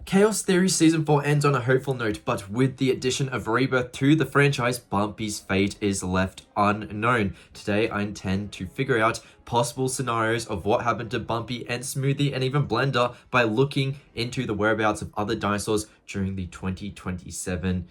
Chaos Theory Season 4 ends on a hopeful note, but with the addition of Rebirth to the franchise, Bumpy's fate is left unknown. Today, I intend to figure out possible scenarios of what happened to Bumpy and Smoothie and even Blender by looking into the whereabouts of other dinosaurs during the 2027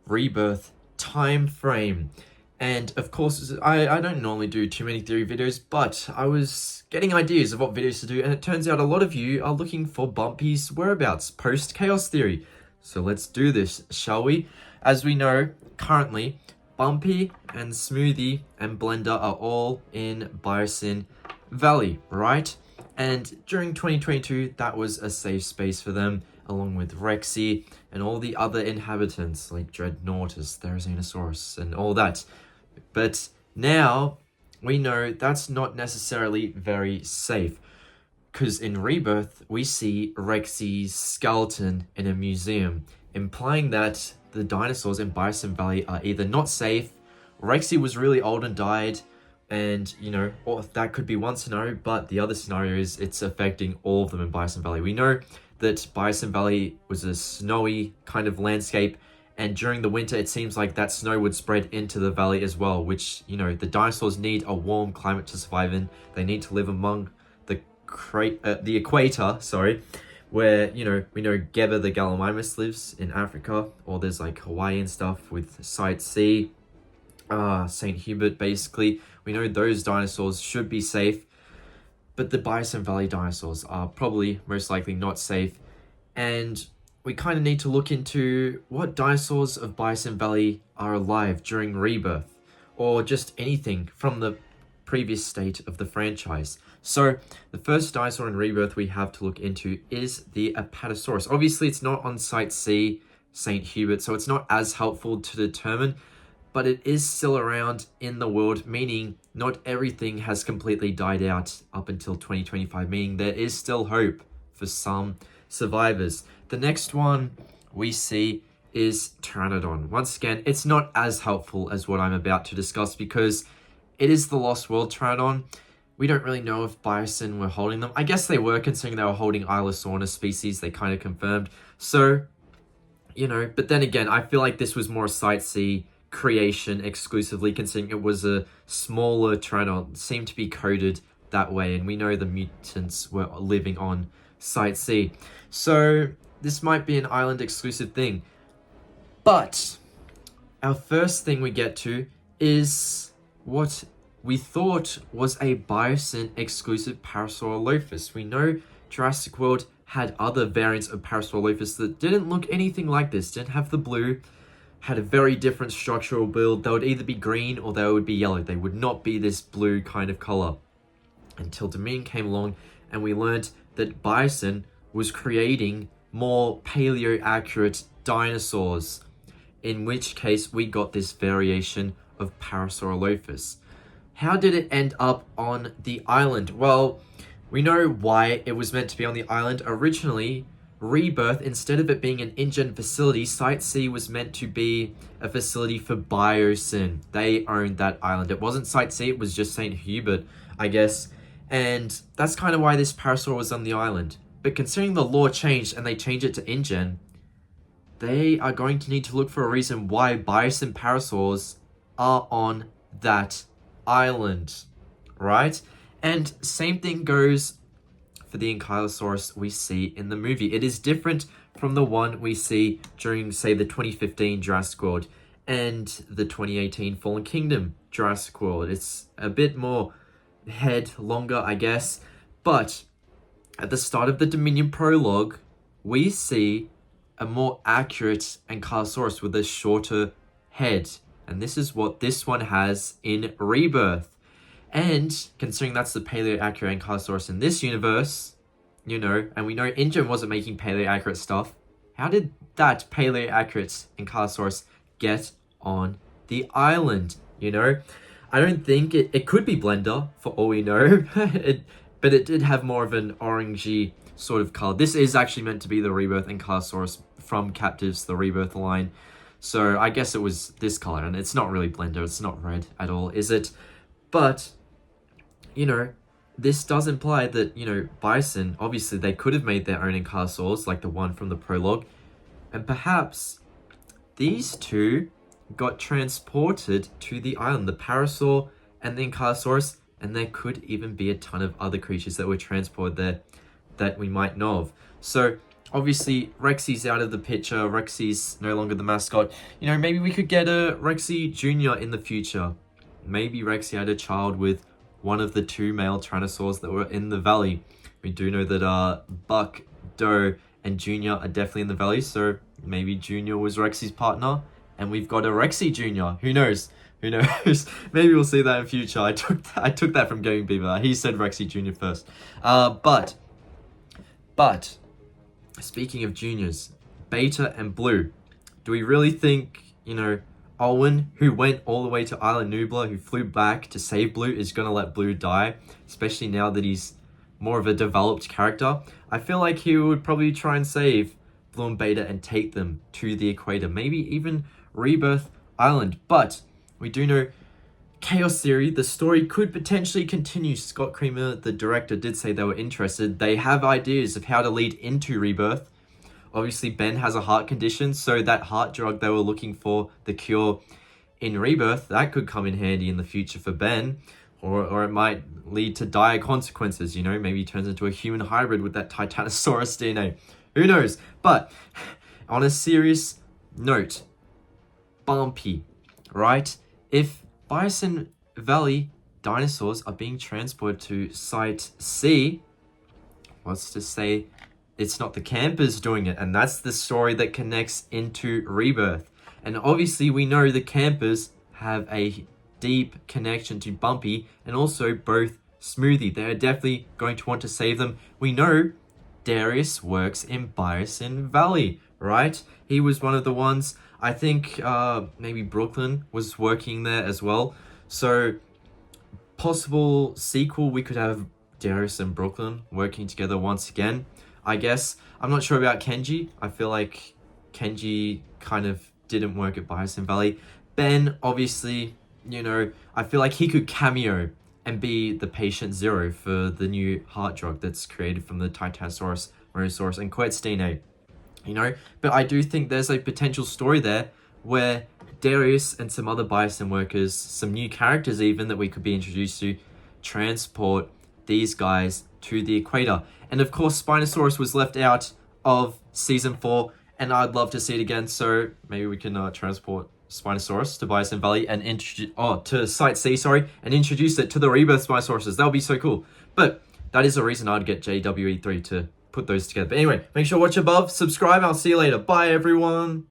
Rebirth time frame. And of course, I don't normally do too many theory videos, but I was getting ideas of what videos to do, and it turns out a lot of you are looking for Bumpy's whereabouts post-Chaos Theory. So let's do this, shall we? As we know, currently, Bumpy and Smoothie and Blender are all in Biosin Valley, right? And during 2022, that was a safe space for them, along with Rexy and all the other inhabitants like Dreadnoughtus, Therizinosaurus, and all that. But now we know that's not necessarily very safe, because in Rebirth we see Rexy's skeleton in a museum, implying that the dinosaurs in Biosin Valley are either not safe, Rexy was really old and died, and or that could be one scenario, but the other scenario is it's affecting all of them in Biosin Valley. We know that Biosin Valley was a snowy kind of landscape, and during the winter it seems like that snow would spread into the valley as well, which the dinosaurs need a warm climate to survive in. They need to live among the equator, where we know Geba the Gallimimus lives in Africa, or there's like Hawaii and stuff with Site C, St. Hubert. Basically we know those dinosaurs should be safe, but the Biosin Valley dinosaurs are probably most likely not safe, and we kind of need to look into what dinosaurs of Biosin Valley are alive during Rebirth, or just anything from the previous state of the franchise. So the first dinosaur in Rebirth we have to look into is the Apatosaurus. Obviously it's not on Site C, St. Hubert, so it's not as helpful to determine, but it is still around in the world, meaning not everything has completely died out up until 2025, meaning there is still hope for some survivors. The next one we see is Pteranodon. Once again, it's not as helpful as what I'm about to discuss because it is the Lost World Pteranodon. We don't really know if Biosin were holding them. I guess they were, considering they were holding Ilosaurus species, they kind of confirmed. So, but then again, I feel like this was more a Site C creation exclusively, considering it was a smaller Pteranodon, seemed to be coded that way, and we know the mutants were living on Site C. So this might be an island exclusive thing. But our first thing we get to is what we thought was a Biosin exclusive Parasaurolophus. We know Jurassic World had other variants of Parasaurolophus that didn't look anything like this, didn't have the blue, had a very different structural build. They would either be green or they would be yellow. They would not be this blue kind of color. Until Dominion came along and we learned that Biosin was creating more paleo-accurate dinosaurs, in which case we got this variation of Parasaurolophus. How did it end up on the island? Well, we know why it was meant to be on the island. Originally, Rebirth, instead of it being an InGen facility, Site C was meant to be a facility for Biosin. They owned that island. It wasn't Site C, it was just St. Hubert, I guess. And that's kind of why this Parasaur was on the island. But considering the law changed and they changed it to InGen, they are going to need to look for a reason why Biosin Parasaurs are on that island, right? And same thing goes for the Ankylosaurus we see in the movie. It is different from the one we see during, say, the 2015 Jurassic World and the 2018 Fallen Kingdom Jurassic World. It's a bit more head longer, I guess, but at the start of the Dominion prologue, we see a more accurate Ankylosaurus with a shorter head. And this is what this one has in Rebirth. And considering that's the paleo-accurate Ankylosaurus in this universe, and we know InGen wasn't making paleo-accurate stuff, how did that paleo-accurate Ankylosaurus get on the island? I don't think it could be Blender, for all we know. But it did have more of an orangey sort of color. This is actually meant to be the Rebirth Ankylosaurus from Captives, the Rebirth line. So I guess it was this color, and it's not really Blender. It's not red at all, is it? But, this does imply that, Bison, obviously they could have made their own Incarsaurs, like the one from the prologue, and perhaps these two got transported to the island, the Parasaur and the Incarsaurus, and there could even be a ton of other creatures that were transported there that we might know of. So obviously Rexy's out of the picture. Rexy's no longer the mascot. Maybe we could get a Rexy Jr. in the future. Maybe Rexy had a child with one of the two male Tyrannosaurs that were in the valley. We do know that Buck, Doe, and Junior are definitely in the valley, so maybe Junior was Rexy's partner, and we've got a Rexy Jr. Who knows? Who knows? Maybe we'll see that in future. I took that from Gaming Beaver. He said Rexy Jr. first. But speaking of juniors, Beta and Blue, do we really think, Owen, who went all the way to Isla Nublar, who flew back to save Blue, is going to let Blue die, especially now that he's more of a developed character? I feel like he would probably try and save Blue and Beta and take them to the equator, maybe even Rebirth Island. But we do know Chaos Theory, the story could potentially continue. Scott Creamer, the director, did say they were interested. They have ideas of how to lead into Rebirth. Obviously, Ben has a heart condition, so that heart drug they were looking for, the cure in Rebirth, that could come in handy in the future for Ben. Or it might lead to dire consequences, maybe he turns into a human hybrid with that Titanosaurus DNA. Who knows? But on a serious note, Bumpy, right? If Bison Valley dinosaurs are being transported to Site C, what's to say it's not the campers doing it? And that's the story that connects into Rebirth. And obviously we know the campers have a deep connection to Bumpy and also both Smoothie. They're definitely going to want to save them. We know Darius works in Bison Valley, right? He was one of the ones. I think maybe Brooklyn was working there as well. So possible sequel, we could have Darius and Brooklyn working together once again, I guess. I'm not sure about Kenji. I feel like Kenji kind of didn't work at Bison Valley. Ben, obviously, I feel like he could cameo and be the patient zero for the new heart drug that's created from the Titanosaurus, Mosasaurus, and Quetz DNA. But I do think there's a potential story there where Darius and some other Bison workers, some new characters even that we could be introduced to, transport these guys to the equator. And of course, Spinosaurus was left out of Season 4, and I'd love to see it again, so maybe we can transport Spinosaurus to Bison Valley and to Site C, and introduce it to the Rebirth Spinosauruses. That would be so cool. But that is a reason I'd get JWE3 to put those together. But anyway, make sure to watch above, subscribe, and I'll see you later. Bye, everyone.